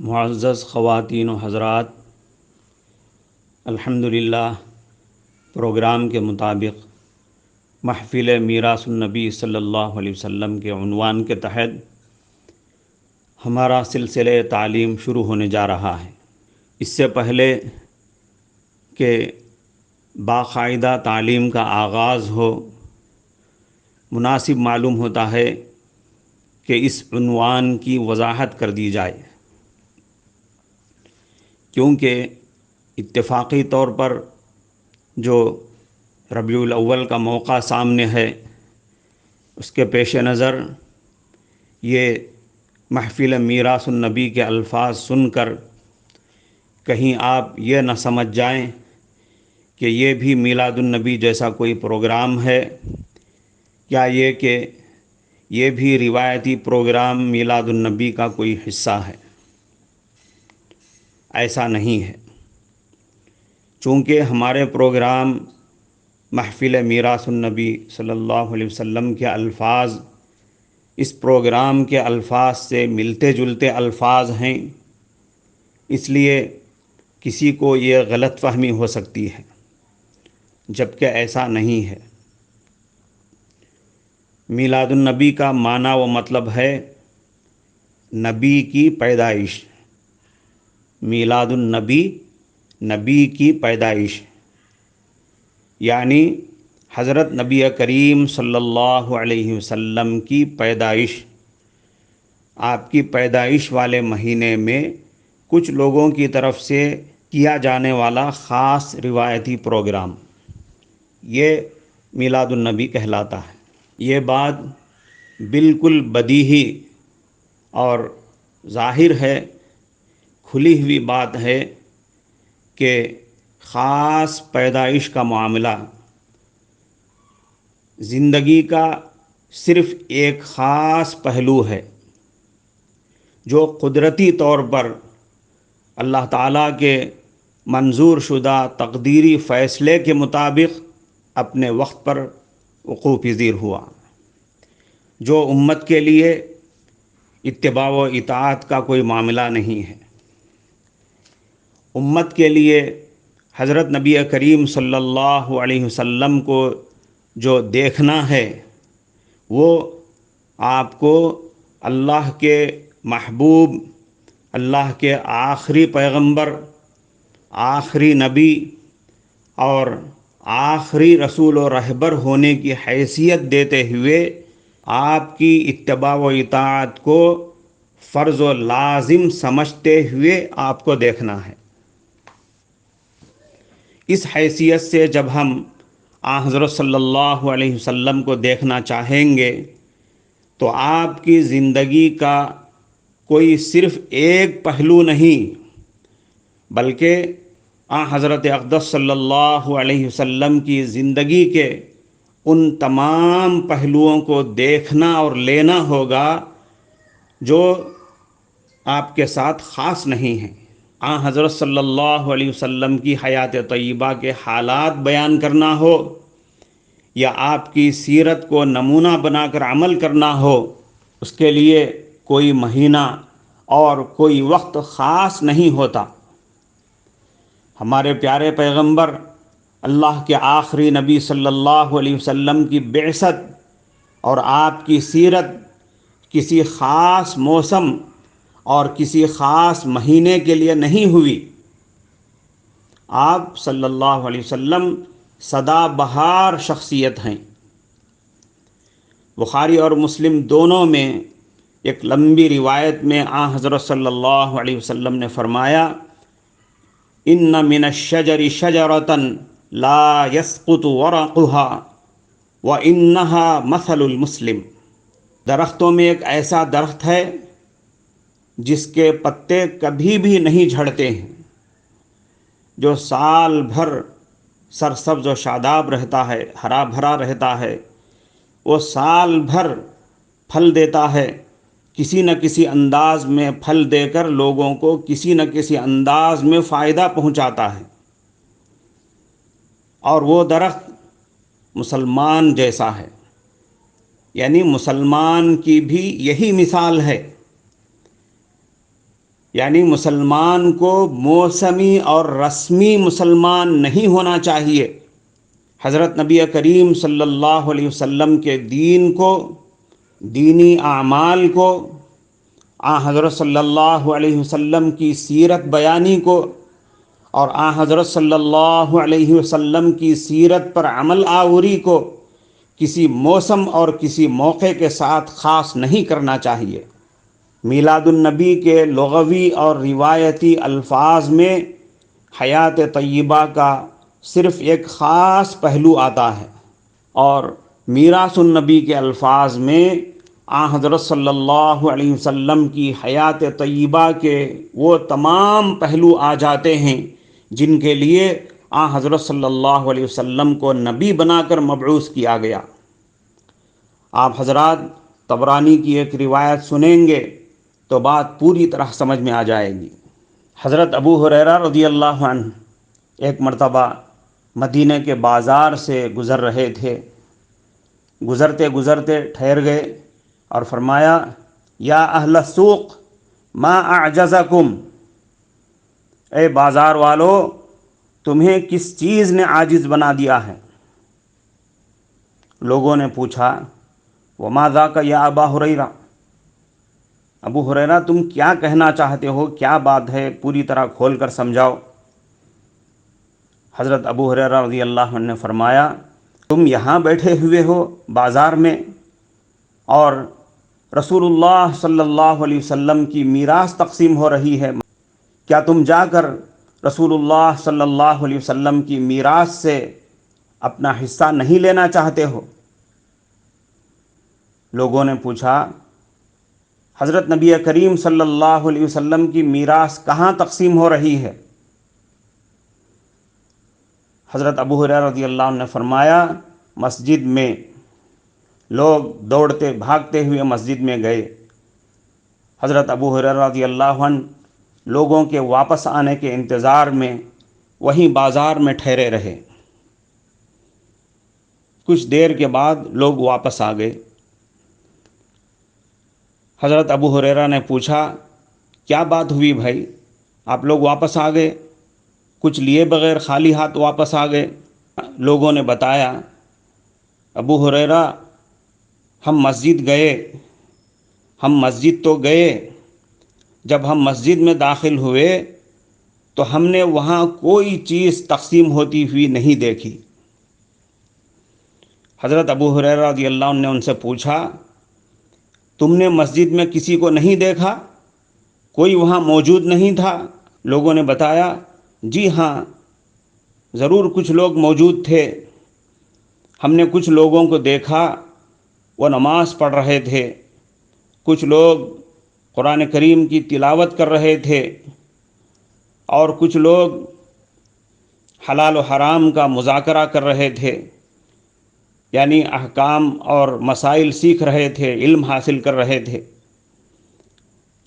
معزز خواتین و حضرات، الحمدللہ پروگرام کے مطابق محفل میراث النبی صلی اللہ علیہ وسلم کے عنوان کے تحت ہمارا سلسلہ تعلیم شروع ہونے جا رہا ہے۔ اس سے پہلے کہ باقاعدہ تعلیم کا آغاز ہو، مناسب معلوم ہوتا ہے کہ اس عنوان کی وضاحت کر دی جائے، کیونکہ اتفاقی طور پر جو ربیع الاول کا موقع سامنے ہے، اس کے پیش نظر یہ محفل میراث النبی کے الفاظ سن کر کہیں آپ یہ نہ سمجھ جائیں کہ یہ بھی میلاد النبی جیسا کوئی پروگرام ہے، یا یہ کہ یہ بھی روایتی پروگرام میلاد النبی کا کوئی حصہ ہے۔ ایسا نہیں ہے، چونکہ ہمارے پروگرام محفل میراث النبی صلی اللہ علیہ وسلم کے الفاظ اس پروگرام کے الفاظ سے ملتے جلتے الفاظ ہیں، اس لیے کسی کو یہ غلط فہمی ہو سکتی ہے، جبکہ ایسا نہیں ہے۔ میلاد النبی کا معنی و مطلب ہے نبی کی پیدائش۔ میلاد النبی، نبی کی پیدائش، یعنی حضرت نبی کریم صلی اللہ علیہ وسلم کی پیدائش۔ آپ کی پیدائش والے مہینے میں کچھ لوگوں کی طرف سے کیا جانے والا خاص روایتی پروگرام، یہ میلاد النبی کہلاتا ہے۔ یہ بات بالکل بدیہی اور ظاہر ہے، کھلی ہوئی بات ہے کہ خاص پیدائش کا معاملہ زندگی کا صرف ایک خاص پہلو ہے جو قدرتی طور پر اللہ تعالیٰ کے منظور شدہ تقدیری فیصلے کے مطابق اپنے وقت پر وقوع پذیر ہوا، جو امت کے لیے اتباع و اطاعت کا کوئی معاملہ نہیں ہے۔ امت کے لیے حضرت نبی کریم صلی اللہ علیہ وسلم کو جو دیکھنا ہے، وہ آپ کو اللہ کے محبوب، اللہ کے آخری پیغمبر، آخری نبی اور آخری رسول و رہبر ہونے کی حیثیت دیتے ہوئے آپ کی اتباع و اطاعت کو فرض و لازم سمجھتے ہوئے آپ کو دیکھنا ہے۔ اس حیثیت سے جب ہم حضرت صلی اللہ علیہ وسلم کو دیکھنا چاہیں گے تو آپ کی زندگی کا کوئی صرف ایک پہلو نہیں، بلکہ حضرت اقدس صلی اللہ علیہ وسلم کی زندگی کے ان تمام پہلوؤں کو دیکھنا اور لینا ہوگا جو آپ کے ساتھ خاص نہیں ہیں۔ حضرت صلی اللہ علیہ وسلم کی حیات طیبہ کے حالات بیان کرنا ہو یا آپ کی سیرت کو نمونہ بنا کر عمل کرنا ہو، اس کے لیے کوئی مہینہ اور کوئی وقت خاص نہیں ہوتا۔ ہمارے پیارے پیغمبر اللہ کے آخری نبی صلی اللہ علیہ وسلم کی بعثت اور آپ کی سیرت کسی خاص موسم اور کسی خاص مہینے کے لیے نہیں ہوئی۔ آپ صلی اللہ علیہ وسلم سدا بہار شخصیت ہیں۔ بخاری اور مسلم دونوں میں ایک لمبی روایت میں حضرت صلی اللہ علیہ وسلم نے فرمایا، ان من الشجر شجرۃ لا يسقط ورقها وانها مثل المسلم۔ درختوں میں ایک ایسا درخت ہے جس کے پتے کبھی بھی نہیں جھڑتے ہیں، جو سال بھر سرسبز و شاداب رہتا ہے، ہرا بھرا رہتا ہے، وہ سال بھر پھل دیتا ہے، کسی نہ کسی انداز میں پھل دے کر لوگوں کو کسی نہ کسی انداز میں فائدہ پہنچاتا ہے۔ اور وہ درخت مسلمان جیسا ہے، یعنی مسلمان کی بھی یہی مثال ہے یعنی مسلمان کو موسمی اور رسمی مسلمان نہیں ہونا چاہیے۔ حضرت نبی کریم صلی اللہ علیہ وسلم کے دین کو، دینی اعمال کو، حضرت صلی اللہ علیہ وسلم کی سیرت بیانی کو اور حضرت صلی اللہ علیہ وسلم کی سیرت پر عمل آوری کو کسی موسم اور کسی موقع کے ساتھ خاص نہیں کرنا چاہیے۔ میلاد النبی کے لغوی اور روایتی الفاظ میں حیات طیبہ کا صرف ایک خاص پہلو آتا ہے، اور میراث النبی کے الفاظ میں حضرت صلی اللہ علیہ وسلم کی حیات طیبہ کے وہ تمام پہلو آ جاتے ہیں جن کے لیے حضرت صلی اللہ علیہ وسلم کو نبی بنا کر مبعوث کیا گیا۔ آپ حضرات طبرانی کی ایک روایت سنیں گے تو بات پوری طرح سمجھ میں آ جائے گی۔ حضرت ابو ہریرہ رضی اللہ عنہ ایک مرتبہ مدینہ کے بازار سے گزر رہے تھے۔ گزرتے گزرتے ٹھہر گئے اور فرمایا، یا اہل السوق ما اعجزکم، اے بازار والو تمہیں کس چیز نے عاجز بنا دیا ہے؟ لوگوں نے پوچھا، وما ذاک یا ابا ہریرہ، ابو ہریرہ تم کیا کہنا چاہتے ہو، کیا بات ہے، پوری طرح کھول کر سمجھاؤ۔ حضرت ابو ہریرہ رضی اللہ عنہ نے فرمایا، تم یہاں بیٹھے ہوئے ہو بازار میں اور رسول اللہ صلی اللہ علیہ وسلم کی میراث تقسیم ہو رہی ہے، کیا تم جا کر رسول اللہ صلی اللہ علیہ وسلم کی میراث سے اپنا حصہ نہیں لینا چاہتے ہو؟ لوگوں نے پوچھا، حضرت نبی کریم صلی اللہ علیہ وسلم کی میراث کہاں تقسیم ہو رہی ہے؟ حضرت ابو ہریرہ رضی اللہ عنہ نے فرمایا، مسجد میں۔ لوگ دوڑتے بھاگتے ہوئے مسجد میں گئے۔ حضرت ابو ہریرہ رضی اللہ عنہ لوگوں کے واپس آنے کے انتظار میں وہیں بازار میں ٹھہرے رہے۔ کچھ دیر کے بعد لوگ واپس آ گئے۔ حضرت ابو ہریرہ نے پوچھا، کیا بات ہوئی بھائی، آپ لوگ واپس آ گئے، کچھ لیے بغیر خالی ہاتھ واپس آ گئے؟ لوگوں نے بتایا، ابو ہریرہ ہم مسجد گئے، ہم مسجد تو گئے، جب ہم مسجد میں داخل ہوئے تو ہم نے وہاں کوئی چیز تقسیم ہوتی ہوئی نہیں دیکھی۔ حضرت ابو ہریرہ رضی اللہ عنہ نے ان سے پوچھا، تم نے مسجد میں کسی کو نہیں دیکھا، کوئی وہاں موجود نہیں تھا؟ لوگوں نے بتایا، جی ہاں ضرور کچھ لوگ موجود تھے، ہم نے کچھ لوگوں کو دیکھا وہ نماز پڑھ رہے تھے، کچھ لوگ قرآن کریم کی تلاوت کر رہے تھے، اور کچھ لوگ حلال و حرام کا مذاکرہ کر رہے تھے، یعنی احکام اور مسائل سیکھ رہے تھے، علم حاصل کر رہے تھے۔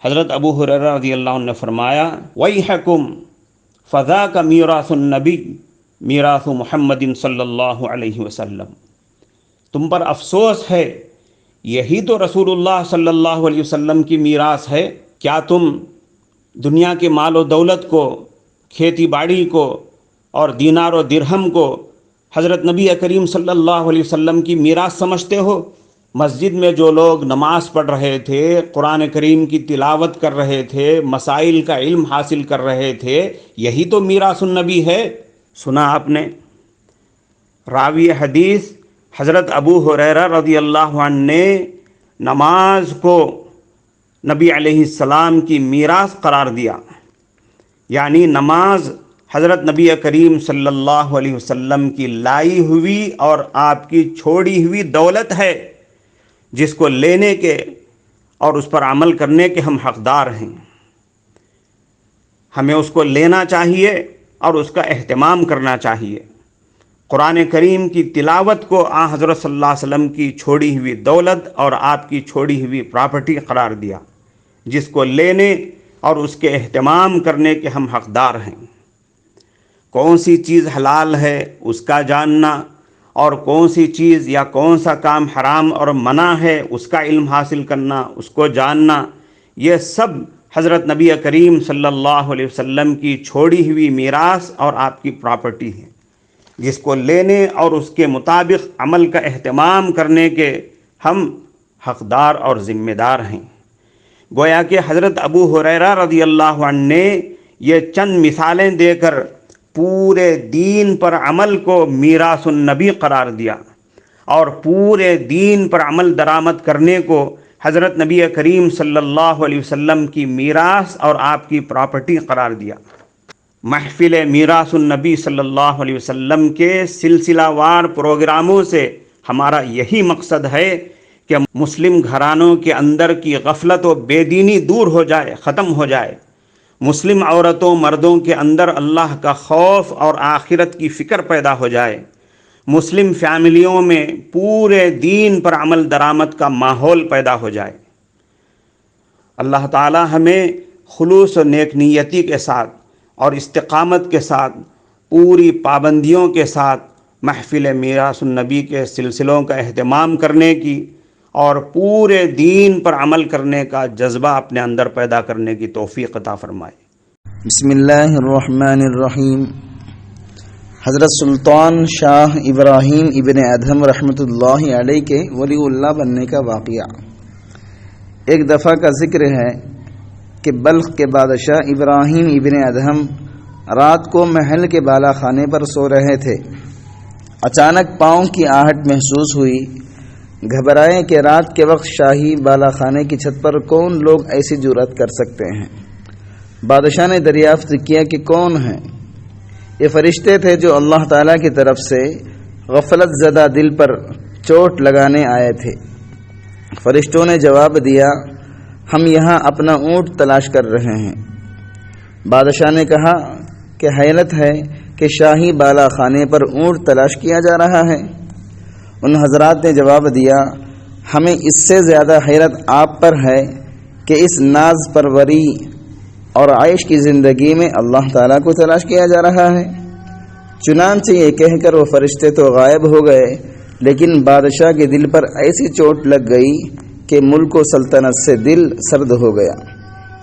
حضرت ابو ہریرہ رضی اللہ عنہ نے فرمایا، وَيْحَكُمْ فَذَاكَ مِيرَاثُ النَّبِيِّ مِيرَاثُ مُحَمَّدٍ صلی اللہ علیہ وسلم، تم پر افسوس ہے، یہی تو رسول اللہ صلی اللہ علیہ وسلم کی میراث ہے۔ کیا تم دنیا کے مال و دولت کو، کھیتی باڑی کو اور دینار و درہم کو حضرت نبی کریم صلی اللہ علیہ وسلم کی میراث سمجھتے ہو؟ مسجد میں جو لوگ نماز پڑھ رہے تھے، قرآن کریم کی تلاوت کر رہے تھے، مسائل کا علم حاصل کر رہے تھے، یہی تو میراث النبی ہے۔ سنا آپ نے، راوی حدیث حضرت ابو ہریرہ رضی اللہ عنہ نے نماز کو نبی علیہ السلام کی میراث قرار دیا، یعنی نماز حضرت نبی کریم صلی اللہ علیہ وسلم کی لائی ہوئی اور آپ کی چھوڑی ہوئی دولت ہے، جس کو لینے کے اور اس پر عمل کرنے کے ہم حقدار ہیں۔ ہمیں اس کو لینا چاہیے اور اس کا اہتمام کرنا چاہیے۔ قرآن کریم کی تلاوت کو حضرت صلی اللہ علیہ وسلم کی چھوڑی ہوئی دولت اور آپ کی چھوڑی ہوئی پراپرٹی قرار دیا، جس کو لینے اور اس کے اہتمام کرنے کے ہم حقدار ہیں۔ کون سی چیز حلال ہے اس کا جاننا، اور کون سی چیز یا کون سا کام حرام اور منع ہے اس کا علم حاصل کرنا، اس کو جاننا، یہ سب حضرت نبی کریم صلی اللہ علیہ وسلم کی چھوڑی ہوئی میراث اور آپ کی پراپرٹی ہے، جس کو لینے اور اس کے مطابق عمل کا اہتمام کرنے کے ہم حقدار اور ذمہ دار ہیں۔ گویا کہ حضرت ابو ہریرہ رضی اللہ عنہ نے یہ چند مثالیں دے کر پورے دین پر عمل کو میراث النبی قرار دیا، اور پورے دین پر عمل درآمد کرنے کو حضرت نبی کریم صلی اللہ علیہ وسلم کی میراث اور آپ کی پراپرٹی قرار دیا۔ محفل میراث النبی صلی اللہ علیہ وسلم کے سلسلہ وار پروگراموں سے ہمارا یہی مقصد ہے کہ مسلم گھرانوں کے اندر کی غفلت و بے دینی دور ہو جائے، ختم ہو جائے، مسلم عورتوں مردوں کے اندر اللہ کا خوف اور آخرت کی فکر پیدا ہو جائے، مسلم فیملیوں میں پورے دین پر عمل درآمد کا ماحول پیدا ہو جائے۔ اللہ تعالی ہمیں خلوص و نیک نیتی کے ساتھ اور استقامت کے ساتھ، پوری پابندیوں کے ساتھ محفل میراث النبی کے سلسلوں کا اہتمام کرنے کی اور پورے دین پر عمل کرنے کا جذبہ اپنے اندر پیدا کرنے کی توفیق عطا فرمائے۔ بسم اللہ الرحمن الرحیم۔ حضرت سلطان شاہ ابراہیم ابن ادہم رحمۃ اللہ علیہ کے ولی اللہ بننے کا واقعہ۔ ایک دفعہ کا ذکر ہے کہ بلخ کے بادشاہ ابراہیم ابن ادہم رات کو محل کے بالا خانے پر سو رہے تھے۔ اچانک پاؤں کی آہٹ محسوس ہوئی۔ گھبرائے کہ رات کے وقت شاہی بالا خانے کی چھت پر کون لوگ ایسی جرأت کر سکتے ہیں۔ بادشاہ نے دریافت کیا کہ کون ہیں؟ یہ فرشتے تھے جو اللہ تعالیٰ کی طرف سے غفلت زدہ دل پر چوٹ لگانے آئے تھے۔ فرشتوں نے جواب دیا، ہم یہاں اپنا اونٹ تلاش کر رہے ہیں۔ بادشاہ نے کہا کہ حیرت ہے کہ شاہی بالا خانے پر اونٹ تلاش کیا جا رہا ہے۔ ان حضرات نے جواب دیا، ہمیں اس سے زیادہ حیرت آپ پر ہے کہ اس ناز پروری اور عائش کی زندگی میں اللہ تعالیٰ کو تلاش کیا جا رہا ہے۔ چنانچہ یہ کہہ کر وہ فرشتے تو غائب ہو گئے، لیکن بادشاہ کے دل پر ایسی چوٹ لگ گئی کہ ملک و سلطنت سے دل سرد ہو گیا،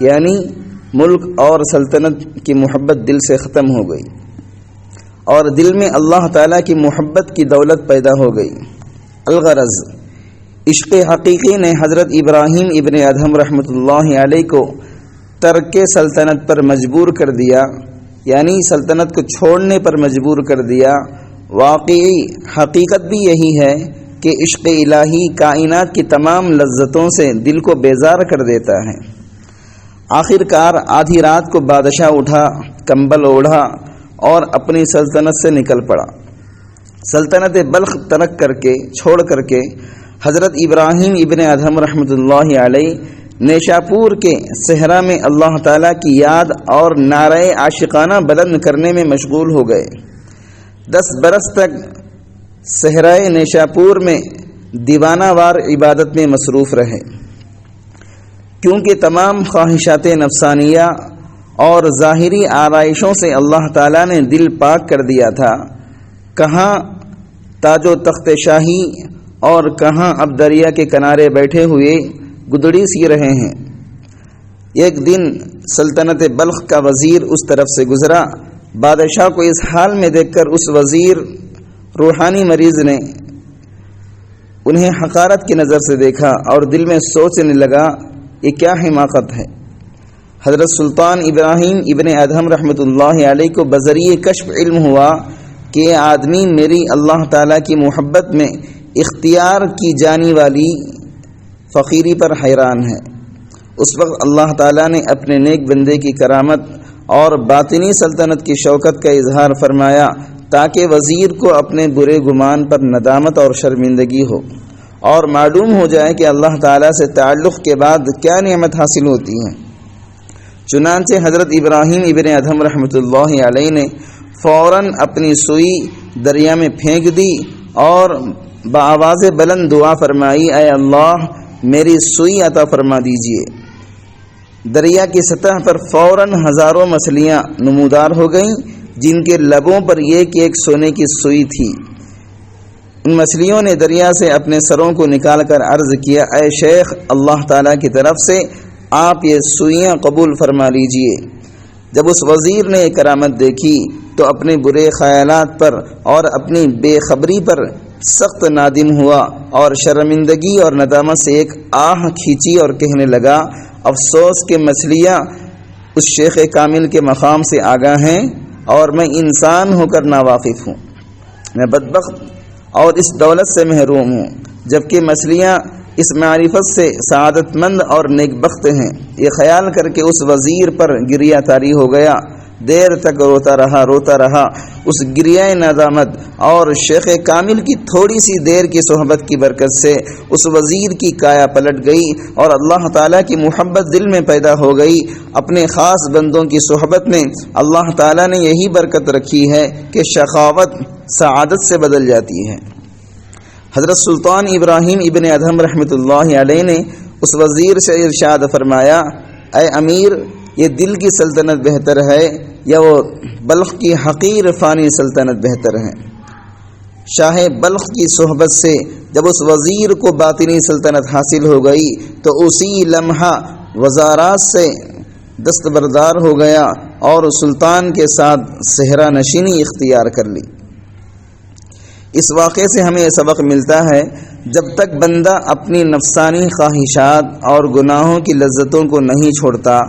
یعنی ملک اور سلطنت کی محبت دل سے ختم ہو گئی، اور دل میں اللہ تعالیٰ کی محبت کی دولت پیدا ہو گئی۔ الغرض، عشق حقیقی نے حضرت ابراہیم ابن ادہم رحمۃ اللہ علیہ کو ترک سلطنت پر مجبور کر دیا، یعنی سلطنت کو چھوڑنے پر مجبور کر دیا۔ واقعی حقیقت بھی یہی ہے کہ عشق الہی کائنات کی تمام لذتوں سے دل کو بیزار کر دیتا ہے۔ آخر کار آدھی رات کو بادشاہ اٹھا، کمبل اوڑھا اور اپنی سلطنت سے نکل پڑا۔ سلطنت بلخ ترک کر کے چھوڑ کر کے حضرت ابراہیم ابن ادہم رحمۃ اللہ علیہ نیشاپور کے صحرا میں اللہ تعالیٰ کی یاد اور نعرہ عاشقانہ بلند کرنے میں مشغول ہو گئے۔ 10 برس تک صحرائے نیشاپور میں دیوانہ وار عبادت میں مصروف رہے، کیونکہ تمام خواہشات نفسانیہ اور ظاہری آرائشوں سے اللہ تعالیٰ نے دل پاک کر دیا تھا۔ کہاں تاج و تخت شاہی اور کہاں اب دریا کے کنارے بیٹھے ہوئے گدڑی سی رہے ہیں۔ ایک دن سلطنت بلخ کا وزیر اس طرف سے گزرا۔ بادشاہ کو اس حال میں دیکھ کر اس وزیر روحانی مریض نے انہیں حقارت کی نظر سے دیکھا اور دل میں سوچنے لگا، یہ کیا حماقت ہے۔ حضرت سلطان ابراہیم ابن ادہم رحمۃ اللہ علیہ کو بذریعہ کشف علم ہوا کہ یہ آدمی میری اللہ تعالیٰ کی محبت میں اختیار کی جانے والی فقیری پر حیران ہے۔ اس وقت اللہ تعالیٰ نے اپنے نیک بندے کی کرامت اور باطنی سلطنت کی شوکت کا اظہار فرمایا تاکہ وزیر کو اپنے برے گمان پر ندامت اور شرمندگی ہو اور معلوم ہو جائے کہ اللہ تعالیٰ سے تعلق کے بعد کیا نعمت حاصل ہوتی ہے۔ چنانچہ حضرت ابراہیم ابن ادہم رحمۃ اللہ علیہ نے فوراً اپنی سوئی دریا میں پھینک دی اور بآواز بلند دعا فرمائی، اے اللہ میری سوئی عطا فرما دیجیے۔ دریا کی سطح پر فوراً ہزاروں مچھلیاں نمودار ہو گئیں جن کے لبوں پر ایک سونے کی سوئی تھی۔ ان مچھلیوں نے دریا سے اپنے سروں کو نکال کر عرض کیا، اے شیخ، اللہ تعالیٰ کی طرف سے آپ یہ سوئیاں قبول فرما لیجئے۔ جب اس وزیر نے یہ کرامت دیکھی تو اپنے برے خیالات پر اور اپنی بے خبری پر سخت نادم ہوا اور شرمندگی اور ندامت سے ایک آہ کھینچی اور کہنے لگا، افسوس کہ مچھلیاں اس شیخ کامل کے مقام سے آگاہ ہیں اور میں انسان ہو کر ناواقف ہوں، میں بدبخت اور اس دولت سے محروم ہوں، جبکہ مچھلیاں اس معرفت سے سعادت مند اور نیک بخت ہیں۔ یہ خیال کر کے اس وزیر پر گریہ طاری ہو گیا، دیر تک روتا رہا۔ اس گریہ ندامت اور شیخ کامل کی تھوڑی سی دیر کی صحبت کی برکت سے اس وزیر کی کایا پلٹ گئی اور اللہ تعالیٰ کی محبت دل میں پیدا ہو گئی۔ اپنے خاص بندوں کی صحبت میں اللہ تعالیٰ نے یہی برکت رکھی ہے کہ شقاوت سعادت سے بدل جاتی ہے۔ حضرت سلطان ابراہیم ابن ادھم رحمۃ اللہ علیہ نے اس وزیر سے ارشاد فرمایا، اے امیر، یہ دل کی سلطنت بہتر ہے یا وہ بلخ کی حقیر فانی سلطنت بہتر ہے؟ شاہ بلخ کی صحبت سے جب اس وزیر کو باطنی سلطنت حاصل ہو گئی تو اسی لمحہ وزارات سے دستبردار ہو گیا اور سلطان کے ساتھ صحرا نشینی اختیار کر لی۔ اس واقعے سے ہمیں یہ سبق ملتا ہے، جب تک بندہ اپنی نفسانی خواہشات اور گناہوں کی لذتوں کو نہیں چھوڑتا،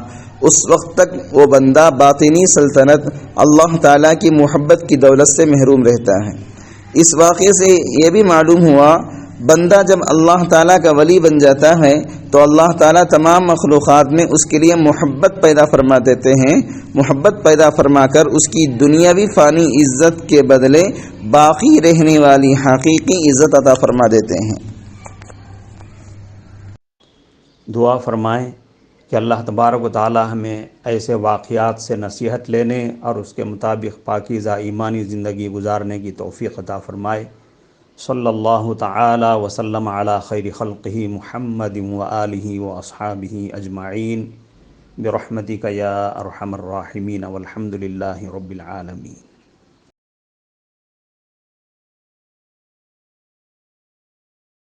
اس وقت تک وہ بندہ باطنی سلطنت اللہ تعالیٰ کی محبت کی دولت سے محروم رہتا ہے۔ اس واقعے سے یہ بھی معلوم ہوا، بندہ جب اللہ تعالیٰ کا ولی بن جاتا ہے تو اللہ تعالیٰ تمام مخلوقات میں اس کے لیے محبت پیدا فرما دیتے ہیں، محبت پیدا فرما کر اس کی دنیاوی فانی عزت کے بدلے باقی رہنے والی حقیقی عزت عطا فرما دیتے ہیں۔ دعا فرمائیں کہ اللہ تبارک و تعالی ہمیں ایسے واقعات سے نصیحت لینے اور اس کے مطابق پاکیزہ ایمانی زندگی گزارنے کی توفیق عطا فرمائے۔ صلی اللہ تعالی وسلم علی خیر خلقہ محمد وآلہ واصحابہ اجمعین برحمتک یا ارحم الراحمین والحمد للہ رب العالمین۔